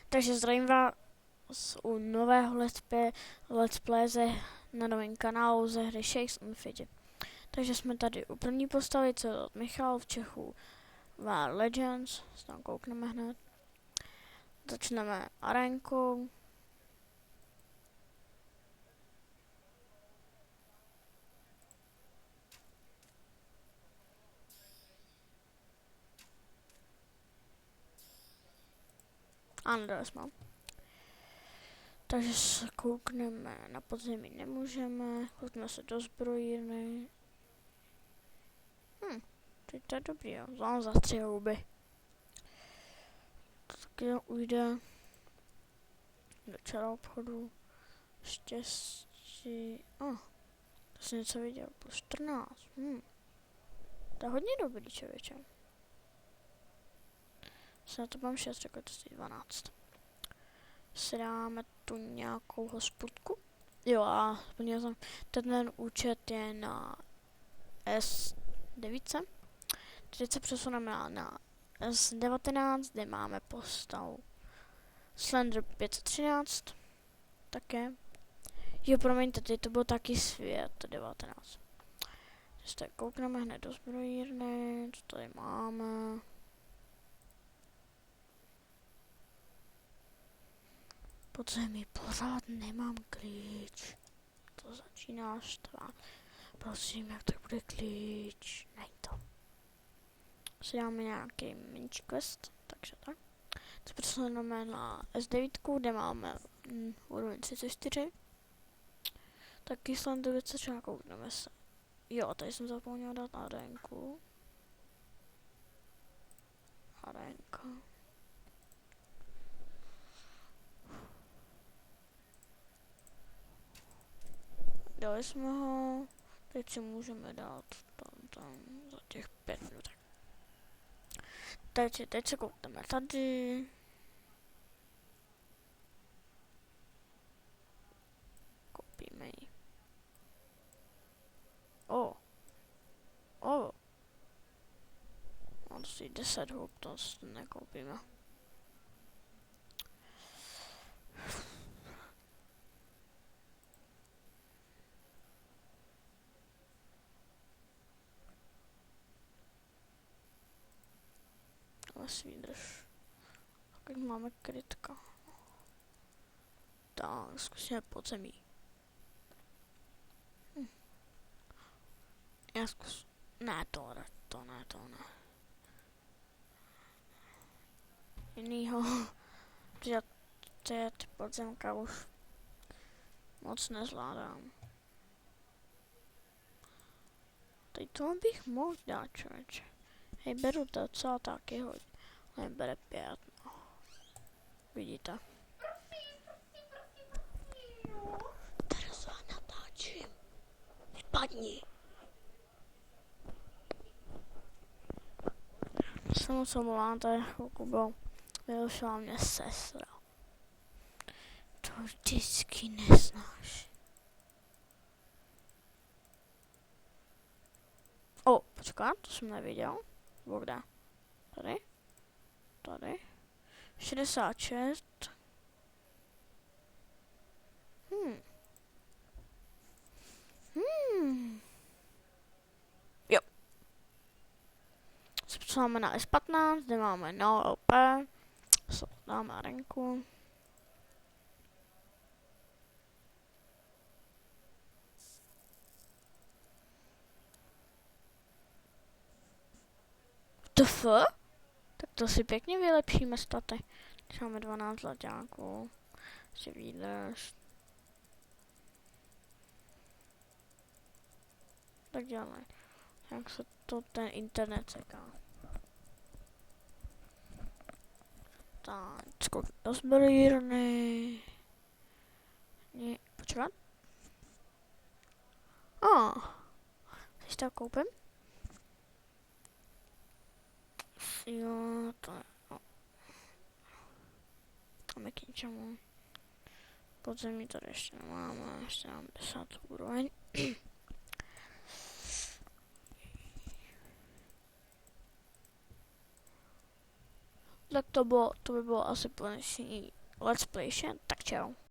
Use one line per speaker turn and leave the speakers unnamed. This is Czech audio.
Takže zdravím vás u nového let's play na novém kanálu ze hry Shakes on Fidget. Takže jsme tady u první postavy, co je od Michal v Čechu War Legends, se tam koukneme hned. Začneme arénkou. A nedali jsme. Takže se koukneme, na podzemí nemůžeme, koukneme se do zbrojírny. Teď to je dobrý, jo, zvládnu za 3 houby. Tak jo, ujde do čara obchodu. Štěstí, to jsem něco viděl, plus 14, to je hodně dobrý, člověče. Se na to mám 6, jako to je 12. Si dáme tu nějakou hospodku. Jo, a splnil jsem, ten účet je na S9. Teď se přesuneme na S19, kde máme postavu Slender 513. Také. Jo, promiňte, teď to byl taky svět 19. Teď se koukneme hned do zbrojírny, co tady máme. Podzemí pořád nemám klíč. To začíná štvát. Prosím, jak to bude klíč? Nej to. Si dáme nějaký minič quest, takže tak. Teď přesuneme na S9, kde máme úroveň 34. Taky Slender 513, koukneme se. Jo, tady jsem zapomněl dát arénku. Arénka. Dali jsme ho. Teď si můžeme dát tam za těch 5 minut. Teď se koukneme tady. Koupíme ji. Mám si 10 hub, to nekoupíme. Ale si vydrž. Tak máme krytka. Tak, zkusíme podzemí. Já zkus... Ne, to ne. Jinýho. Ty podzemka už moc nezvládám. Teď to bych mohl dát, člověče. Hej, beru to docela taky hodně. Ale bere 5, no. Vidíte. Teraz vám natáčím. Spadni. Se moc omlouvám, tady chvilku bylo. Vyrušila mě sestra. To vždycky neznáš. Počkat, to jsem neviděl. Kde? Tady. 66. Jo. Se přesuneme na S15, kde máme no LP. Dáme arenku. TF? Tak to si pěkně vylepšíme staty. Když máme 12 zlaťáků. Si výdrž. Tak děláme. Jak se to ten internet seká. Tak, skok do zbrojírny. Počkat. Teď to koupím. Jo, to je... Máme k ničemu. Podzemí tady ještě nemáme, ještě mám 10 úroveň. tak to by bylo asi po dnešní Let's Play, tak čau.